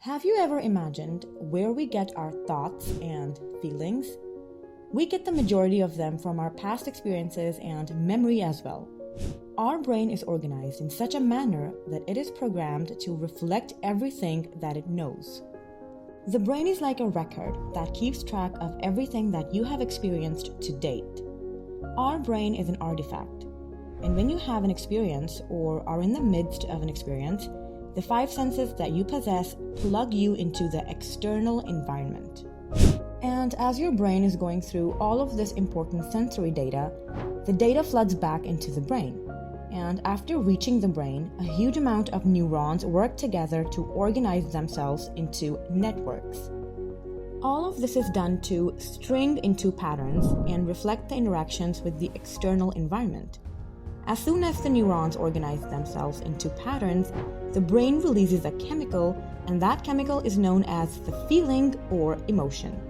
Have you ever imagined where we get our thoughts and feelings? We get the majority of them from our past experiences and memory as well. Our brain is organized in such a manner that it is programmed to reflect everything that it knows. The brain is like a record that keeps track of everything that you have experienced to date. Our brain is an artifact, and when you have an experience or are in the midst of an experience, the five senses that you possess plug you into the external environment. And as your brain is going through all of this important sensory data, the data floods back into the brain. And after reaching the brain, a huge amount of neurons work together to organize themselves into networks. All of this is done to string into patterns and reflect the interactions with the external environment. As soon as the neurons organize themselves into patterns, the brain releases a chemical, and that chemical is known as the feeling or emotion.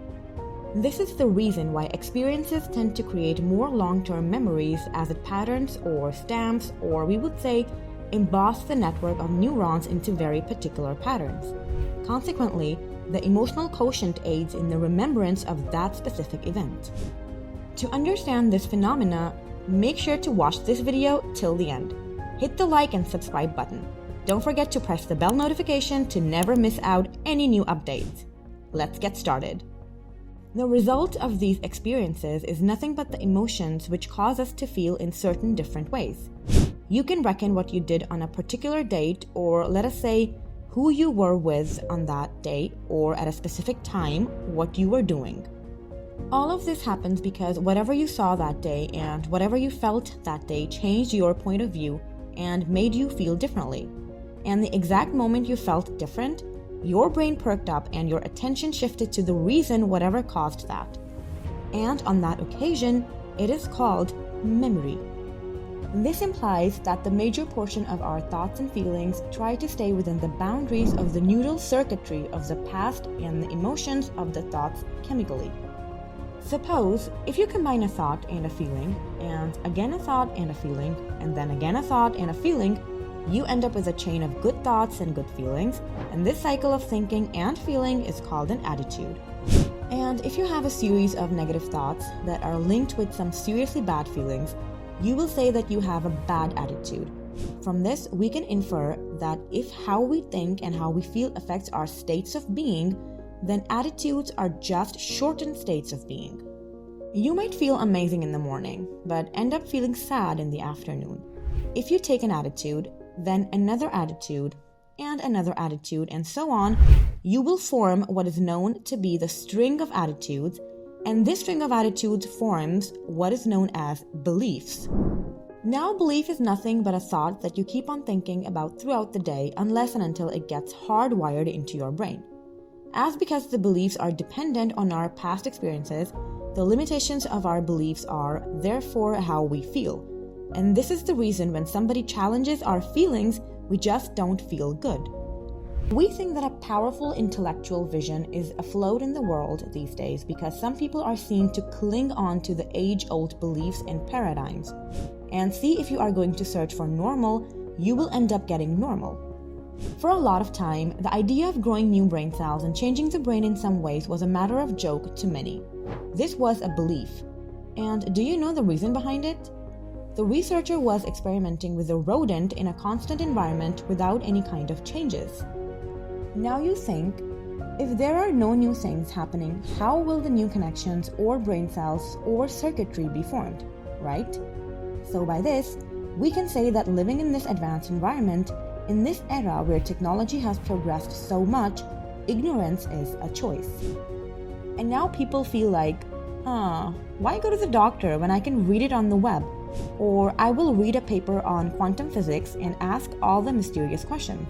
This is the reason why experiences tend to create more long-term memories, as it patterns or stamps, or we would say emboss the network of neurons into very particular patterns. Consequently, the emotional quotient aids in the remembrance of that specific event. To understand this phenomena, make sure to watch this video till the end. Hit the like and subscribe button. Don't forget to press the bell notification to never miss out any new updates. Let's get started. The result of these experiences is nothing but the emotions which cause us to feel in certain different ways. You can reckon what you did on a particular date, or let us say who you were with on that day, or at a specific time, what you were doing. All of this happens because whatever you saw that day and whatever you felt that day changed your point of view and made you feel differently. And the exact moment you felt different, your brain perked up and your attention shifted to the reason whatever caused that. And on that occasion, it is called memory. This implies that the major portion of our thoughts and feelings try to stay within the boundaries of the neural circuitry of the past and the emotions of the thoughts chemically. Suppose if you combine a thought and a feeling, and again a thought and a feeling, and then again a thought and a feeling, you end up with a chain of good thoughts and good feelings, and this cycle of thinking and feeling is called an attitude. And if you have a series of negative thoughts that are linked with some seriously bad feelings, you will say that you have a bad attitude. From this, we can infer that if how we think and how we feel affects our states of being, then attitudes are just shortened states of being. You might feel amazing in the morning, but end up feeling sad in the afternoon. If you take an attitude, then another attitude, and so on, you will form what is known to be the string of attitudes, and this string of attitudes forms what is known as beliefs. Now, belief is nothing but a thought that you keep on thinking about throughout the day unless and until it gets hardwired into your brain. Because the beliefs are dependent on our past experiences, the limitations of our beliefs are, therefore, how we feel. And this is the reason when somebody challenges our feelings, we just don't feel good. We think that a powerful intellectual vision is afloat in the world these days because some people are seen to cling on to the age-old beliefs and paradigms. And see, if you are going to search for normal, you will end up getting normal. For a lot of time, the idea of growing new brain cells and changing the brain in some ways was a matter of joke to many. This was a belief. And do you know the reason behind it? The researcher was experimenting with a rodent in a constant environment without any kind of changes. Now you think, if there are no new things happening, how will the new connections or brain cells or circuitry be formed, right? So by this, we can say that living in this advanced environment, in this era where technology has progressed so much, ignorance is a choice. And now people feel like, why go to the doctor when I can read it on the web? Or I will read a paper on quantum physics and ask all the mysterious questions.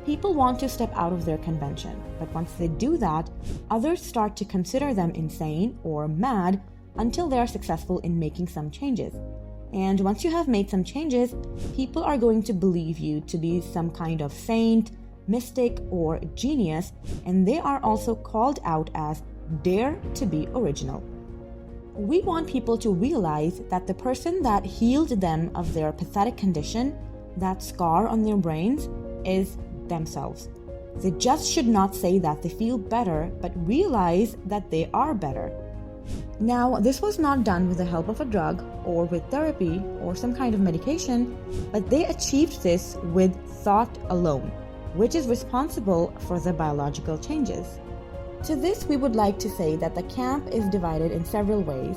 People want to step out of their convention, but once they do that, others start to consider them insane or mad until they are successful in making some changes. And once you have made some changes, people are going to believe you to be some kind of saint, mystic, or genius, and they are also called out as dare to be original. We want people to realize that the person that healed them of their pathetic condition, that scar on their brains, is themselves. They just should not say that they feel better, but realize that they are better. Now, this was not done with the help of a drug or with therapy or some kind of medication, but they achieved this with thought alone, which is responsible for the biological changes. To this, we would like to say that the camp is divided in several ways: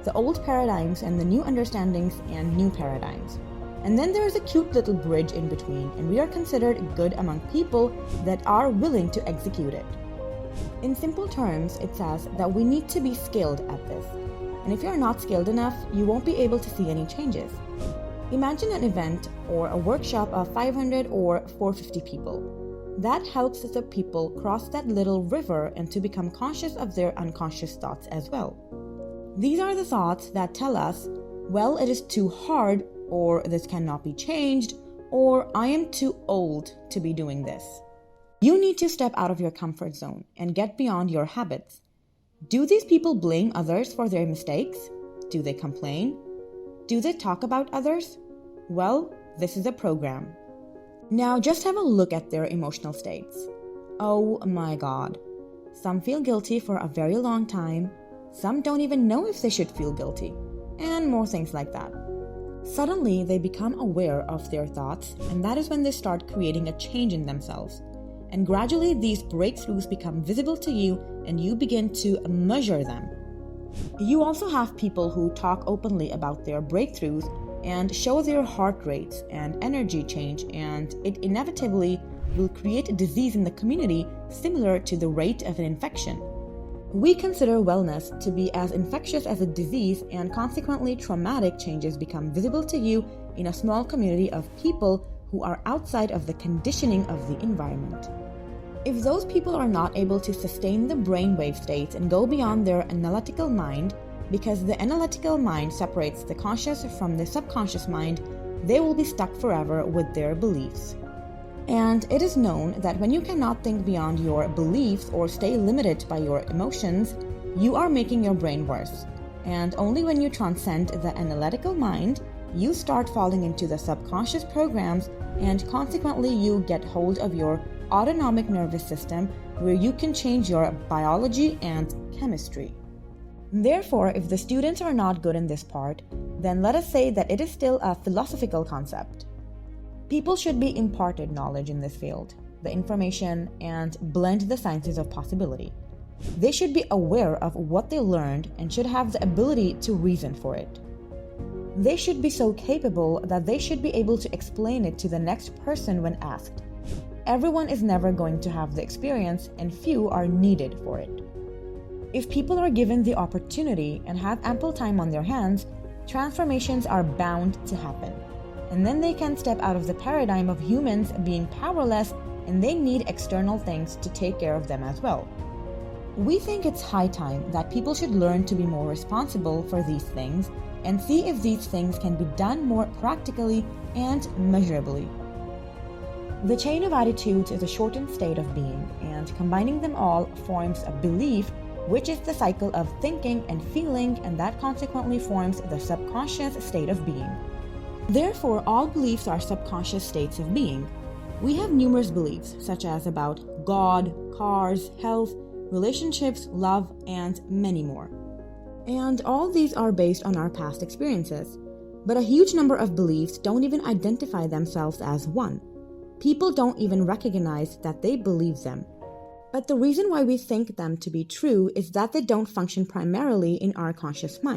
the old paradigms and the new understandings and new paradigms. And then there is a cute little bridge in between, and we are considered good among people that are willing to execute it. In simple terms, it says that we need to be skilled at this. And if you're not skilled enough, you won't be able to see any changes. Imagine an event or a workshop of 500 or 450 people. That helps the people cross that little river and to become conscious of their unconscious thoughts as well. These are the thoughts that tell us, well, it is too hard, or this cannot be changed, or I am too old to be doing this. You need to step out of your comfort zone and get beyond your habits. Do these people blame others for their mistakes? Do they complain? Do they talk about others? Well, this is a program. Now just have a look at their emotional states. Oh my God. Some feel guilty for a very long time. Some don't even know if they should feel guilty. And more things like that. Suddenly, they become aware of their thoughts, and that is when they start creating a change in themselves. And gradually, these breakthroughs become visible to you, and you begin to measure them. You also have people who talk openly about their breakthroughs and show their heart rates and energy change, and it inevitably will create a disease in the community similar to the rate of an infection. We consider wellness to be as infectious as a disease, and consequently traumatic changes become visible to you in a small community of people who are outside of the conditioning of the environment. If those people are not able to sustain the brainwave states and go beyond their analytical mind, because the analytical mind separates the conscious from the subconscious mind, they will be stuck forever with their beliefs. And it is known that when you cannot think beyond your beliefs or stay limited by your emotions, you are making your brain worse. And only when you transcend the analytical mind, you start falling into the subconscious programs, and consequently you get hold of your autonomic nervous system, where you can change your biology and chemistry. Therefore, if the students are not good in this part, then let us say that it is still a philosophical concept. People should be imparted knowledge in this field, the information, and blend the sciences of possibility. They should be aware of what they learned and should have the ability to reason for it. They should be so capable that they should be able to explain it to the next person when asked. Everyone is never going to have the experience, and few are needed for it. If people are given the opportunity and have ample time on their hands, transformations are bound to happen. And then they can step out of the paradigm of humans being powerless, and they need external things to take care of them as well. We think it's high time that people should learn to be more responsible for these things and see if these things can be done more practically and measurably. The chain of attitudes is a shortened state of being, and combining them all forms a belief, which is the cycle of thinking and feeling, and that consequently forms the subconscious state of being. Therefore, all beliefs are subconscious states of being. We have numerous beliefs, such as about God, cars, health, relationships, love, and many more. And all these are based on our past experiences. But a huge number of beliefs don't even identify themselves as one. People don't even recognize that they believe them. But the reason why we think them to be true is that they don't function primarily in our conscious mind.